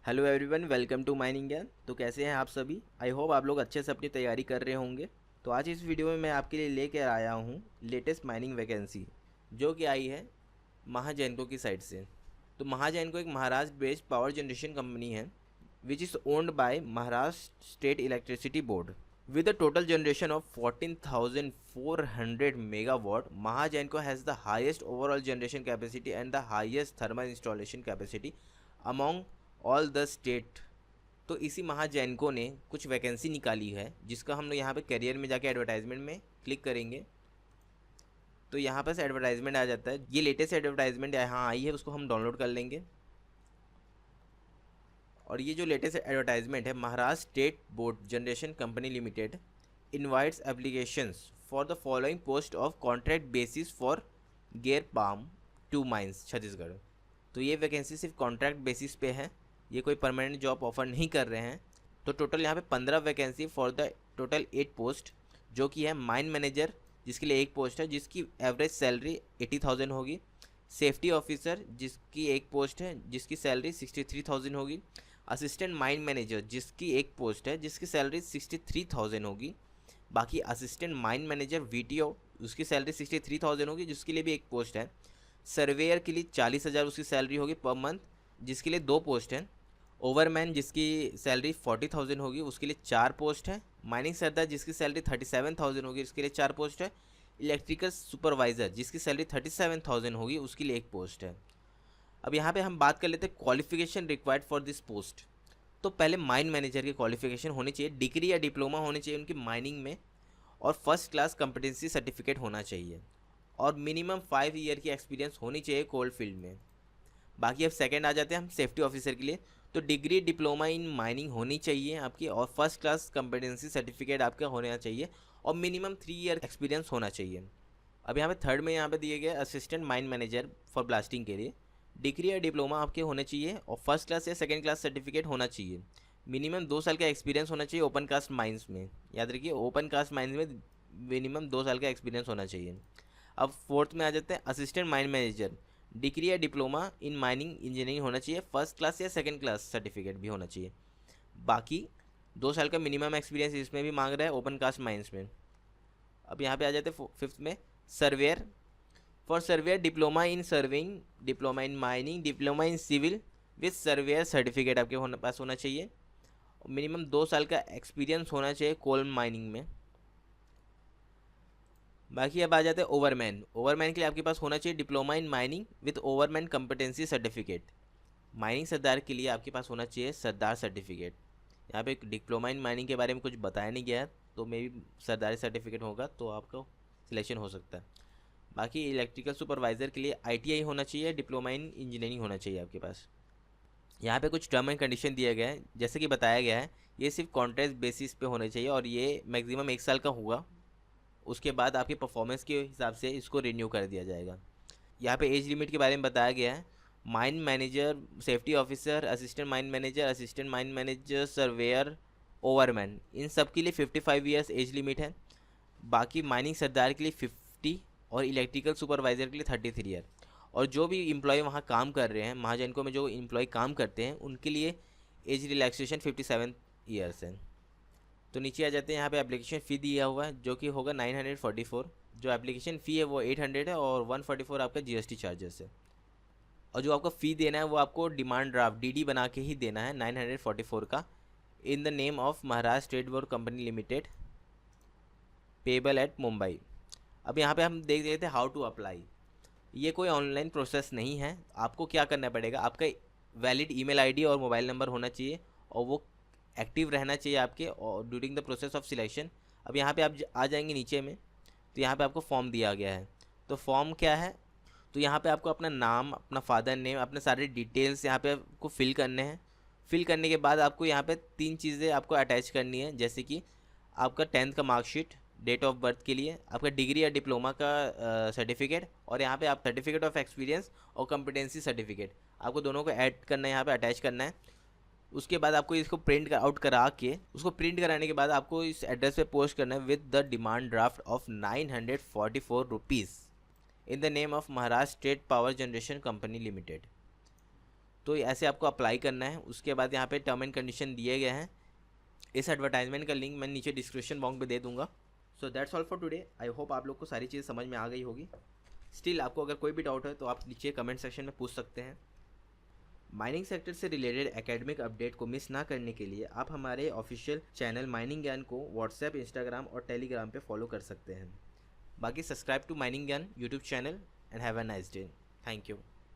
Hello everyone, welcome to mining Gyan. तो कैसे हैं आप सभी? आई होप आप लोग अच्छे से अपनी तैयारी कर रहे होंगे। तो आज इस वीडियो में मैं आपके लिए लेकर आया हूँ लेटेस्ट माइनिंग वैकेंसी, जो कि आई है महाजैनको की साइड से। तो महाजैनको एक Maharashtra based power generation company है which is owned by Maharashtra state electricity board with a total generation of 14,400 megawatt. Mahagenco has the highest overall generation capacity and the highest thermal installation capacity among all the state. तो इसी महाजैनको ने कुछ vacancy निकाली है जिसका हम लोग यहाँ पे करियर में जाके एडवर्टाइजमेंट में क्लिक करेंगे तो यहाँ पर एडवर्टाइजमेंट आ जाता है। ये लेटेस्ट एडवर्टाइजमेंट यहाँ आई है, उसको हम डाउनलोड कर लेंगे। और ये जो लेटेस्ट एडवर्टाइजमेंट है, Maharashtra state board generation company limited invites applications for the following post of contract basis for gear palm 2 mines Chhattisgarh. तो ये वैकेंसी सिर्फ कॉन्ट्रैक्ट बेसिस पे है, ये कोई परमानेंट जॉब ऑफर नहीं कर रहे हैं। तो टोटल यहाँ पे 15 vacancy for the total 8 post, जो कि है माइन मैनेजर जिसके लिए एक पोस्ट है जिसकी एवरेज सैलरी 80,000 होगी। सेफ्टी ऑफिसर जिसकी एक पोस्ट है जिसकी सैलरी 63,000 होगी। असिस्टेंट माइन मैनेजर जिसकी एक पोस्ट है जिसकी सैलरी 63,000 होगी। बाकी असिस्टेंट माइन मैनेजर वीटीओ उसकी सैलरी 63,000 होगी, जिसके लिए भी एक पोस्ट है। सर्वेयर के लिए 40,000 उसकी सैलरी होगी पर मंथ, जिसके लिए 2 पोस्ट हैं। ओवरमैन जिसकी सैलरी 40,000 होगी, उसके लिए 4 पोस्ट है। माइनिंग सरदार जिसकी सैलरी 37,000 होगी, उसके लिए 4 पोस्ट है। इलेक्ट्रिकल सुपरवाइज़र जिसकी सैलरी 37,000 होगी, उसके लिए एक पोस्ट है। अब यहाँ पे हम बात कर लेते हैं qualification required for this post. तो पहले माइन मैनेजर की क्वालिफिकेशन होनी चाहिए, डिग्री या डिप्लोमा होनी चाहिए उनकी माइनिंग में, और फर्स्ट क्लास कंपिटेंसी सर्टिफिकेट होना चाहिए, और मिनिमम 5 ईयर की एक्सपीरियंस होनी चाहिए कोल्ड फील्ड में। बाकी अब सेकंड आ जाते हैं हम सेफ्टी ऑफिसर के लिए। तो डिग्री डिप्लोमा इन माइनिंग होनी चाहिए आपकी, और फर्स्ट क्लास कंपिटेंसी सर्टिफिकेट आपका होना चाहिए, और मिनिमम 3 ईयर एक्सपीरियंस होना चाहिए। अब यहाँ पे थर्ड में यहाँ पे दिए गए assistant mine manager for blasting के लिए डिग्री या डिप्लोमा आपके होने चाहिए, और फर्स्ट क्लास या सेकंड क्लास सर्टिफिकेट होना चाहिए। मिनिमम 2 साल का एक्सपीरियंस होना चाहिए ओपन कास्ट माइंस में। याद रखिए, ओपन कास्ट माइंस में मिनिमम 2 साल का एक्सपीरियंस होना चाहिए। अब फोर्थ में आ जाते हैं असिस्टेंट माइन मैनेजर, डिग्री या डिप्लोमा इन माइनिंग इंजीनियरिंग होना चाहिए, फर्स्ट क्लास या सेकंड क्लास सर्टिफिकेट भी होना चाहिए। बाकी 2 साल का मिनिमम एक्सपीरियंस इसमें भी मांग रहा है ओपन कास्ट माइंस में। अब यहाँ पे आ जाते हैं फिफ्थ में surveyor. For surveyor diploma in surveying, diploma in mining, diploma in civil with surveyor certificate आपके पास होना चाहिए, और मिनिमम 2 साल का एक्सपीरियंस होना चाहिए कोल माइनिंग में। बाकी अब आ जाते हैं ओवरमैन। ओवरमैन के लिए आपके पास होना चाहिए diploma in mining with overman competency certificate. Mining सरदार के लिए आपके पास होना चाहिए सरदार सर्टिफिकेट। यहाँ पे डिप्लोमा इन माइनिंग के बारे में कुछ बताया नहीं गया है, तो मे भी सरदारी सर्टिफिकेट होगा तो आपका सिलेक्शन हो सकता है। बाकी इलेक्ट्रिकल सुपरवाइज़र के लिए आईटीआई होना चाहिए, डिप्लोमा इन इंजीनियरिंग होना चाहिए आपके पास। यहाँ पे कुछ टर्म एंड कंडीशन दिया गया है, जैसे कि बताया गया है ये सिर्फ कॉन्ट्रैक्ट बेसिस पे होने चाहिए, और ये मैक्सिमम 1 साल का होगा। उसके बाद आपकी परफॉर्मेंस के हिसाब से इसको रिन्यू कर दिया जाएगा। यहाँ पे एज लिमिट के बारे में बताया गया है। Mine manager, safety officer, assistant mine manager, surveyor, overman, इन सब के लिए 55 ईयर्स एज लिमिट है। बाकी माइनिंग सरदार के लिए 50, और इलेक्ट्रिकल सुपरवाइज़र के लिए 33 ईयर। और जो भी इम्प्लॉय वहाँ काम कर रहे हैं, महाजनको में जो इम्प्लॉय काम करते हैं, उनके लिए एज रिलैक्सेशन 57 ईयर्स है। तो नीचे आ जाते हैं, यहाँ पे एप्लीकेशन फ़ी दिया हुआ है जो कि होगा 944। जो एप्लीकेशन फ़ी है वो 800 है, और 144 आपका जीएसटी चार्जेस है। और जो आपको फ़ी देना है वो आपको डिमांड ड्राफ्ट डीडी बना के ही देना है 944 का, in the name of Maharashtra state board company limited, payable eight Mumbai. अब यहाँ पे हम देख लेते हैं हाउ टू अप्लाई। ये कोई ऑनलाइन प्रोसेस नहीं है। आपको क्या करना पड़ेगा, आपका वैलिड ईमेल आईडी और मोबाइल नंबर होना चाहिए, और वो एक्टिव रहना चाहिए आपके और during the process of selection. अब यहाँ पे आप आ जाएंगे नीचे में, तो यहाँ पे आपको फॉर्म दिया गया है। तो फॉर्म क्या है, तो यहाँ पे आपको अपना नाम, अपना फादर नेम, अपने सारे डिटेल्स यहाँ पे आपको फिल करने हैं। फिल करने के बाद आपको यहाँ पे 3 चीज़ें आपको अटैच करनी है, जैसे कि आपका 10th का मार्कशीट डेट ऑफ बर्थ के लिए, आपका डिग्री या डिप्लोमा का सर्टिफिकेट, और यहाँ पे आप सर्टिफिकेट ऑफ एक्सपीरियंस और कॉम्पिटेंसी सर्टिफिकेट आपको दोनों को ऐड करना है, यहाँ पे अटैच करना है। उसके बाद आपको इसको प्रिंट आउट करा के, उसको प्रिंट कराने के बाद आपको इस एड्रेस पे पोस्ट करना है with the demand draft of 944 rupees in the name of Maharashtra state power generation company limited. तो ऐसे आपको अप्लाई करना है। उसके बाद यहाँ पे टर्म एंड कंडीशन दिए गए हैं। इस एडवर्टाइजमेंट का लिंक मैं नीचे डिस्क्रिप्शन बॉक्स में दे दूंगा। So that's all for today. I hope आप लोग को सारी चीज़ें समझ में आ गई होगी। स्टिल आपको अगर कोई भी डाउट है तो आप नीचे कमेंट सेक्शन में पूछ सकते हैं। माइनिंग सेक्टर से रिलेटेड एकेडमिक अपडेट को मिस ना करने के लिए आप हमारे ऑफिशियल चैनल माइनिंग ज्ञान को व्हाट्सएप, इंस्टाग्राम और टेलीग्राम पे फॉलो कर सकते हैं। बाकी सब्सक्राइब टू माइनिंग ज्ञान YouTube channel and have a nice day. Thank you.